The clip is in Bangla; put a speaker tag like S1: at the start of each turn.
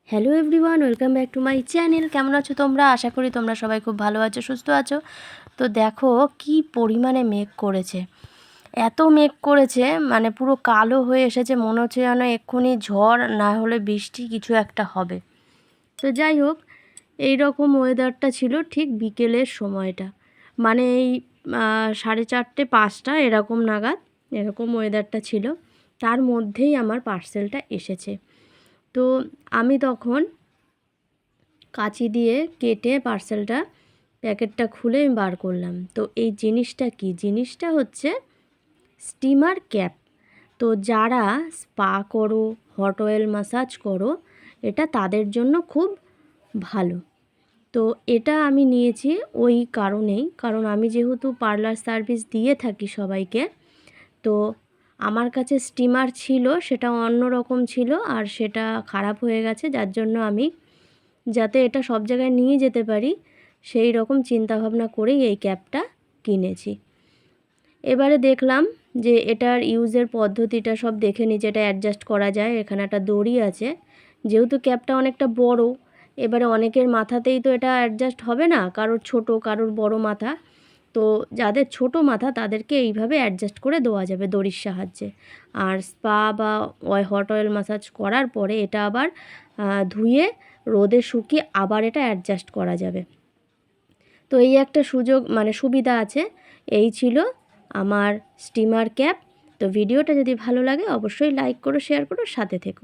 S1: Hello everyone, welcome back to my channel. কেমন আছো তোমরা? আশা করি তোমরা সবাই খুব ভালো আছো, সুস্থ আছো। তো দেখো কি পরিমাণে মেঘ করেছে, এত মেঘ করেছে মানে পুরো কালো হয়ে এসেছে, মনে হচ্ছে যেন এক্ষুনি ঝড় না হলে বৃষ্টি কিছু একটা হবে। তো যাই হোক, এই রকম ওয়েদারটা ছিল ঠিক বিকেলের সময়টা, মানে এই 4:30 5টা এরকম নাগাদ এরকম ওয়েদারটা ছিল। তার মধ্যেই আমার পার্সেলটা এসেছে। তো আমি তখন কাঁচি দিয়ে কেটে পার্সেলটা প্যাকেটটা খুলে আমি বার করলাম। তো এই জিনিসটা কি? জিনিসটা হচ্ছে স্টিমার ক্যাপ। তো যারা স্পা করো, হট অয়েল ম্যাসাজ করো, এটা তাদের জন্য খুব ভালো। তো এটা আমি নিয়েছি ওই কারণেই, কারণ আমি যেহেতু পার্লার সার্ভিস দিয়ে থাকি সবাইকে, তো আমার কাছে স্টিমার ছিল, সেটা অন্য রকম ছিল আর সেটা খারাপ হয়ে গেছে, যার জন্য আমি যাতে এটা সব জায়গায় নিয়ে যেতে পারি সেই রকম চিন্তাভাবনা করেই এই ক্যাপটা কিনেছি। এবারে দেখলাম যে এটার ইউজের পদ্ধতিটা সব দেখে নিচে, এটা অ্যাডজাস্ট করা যায়, এখানে একটা দড়ি আছে। যেহেতু ক্যাপটা অনেকটা বড়, এবারে অনেকের মাথাতেই তো এটা অ্যাডজাস্ট হবে না, কারোর ছোট কারোর বড় মাথা। তো যাদের ছোট মাথা তাদেরকে এইভাবে অ্যাডজাস্ট করে দেওয়া যাবে দড়ির সাহায্যে। আর স্পা বা হট অয়েল ম্যাসাজ করার পরে এটা আবার ধুয়ে রোদে শুকিয়ে আবার এটা অ্যাডজাস্ট করা যাবে। তো এই একটা সুযোগ মানে সুবিধা আছে। এই ছিল আমার স্টিমার ক্যাপ। তো ভিডিওটা যদি ভালো লাগে অবশ্যই লাইক করো, শেয়ার করো, সাথে থেকো।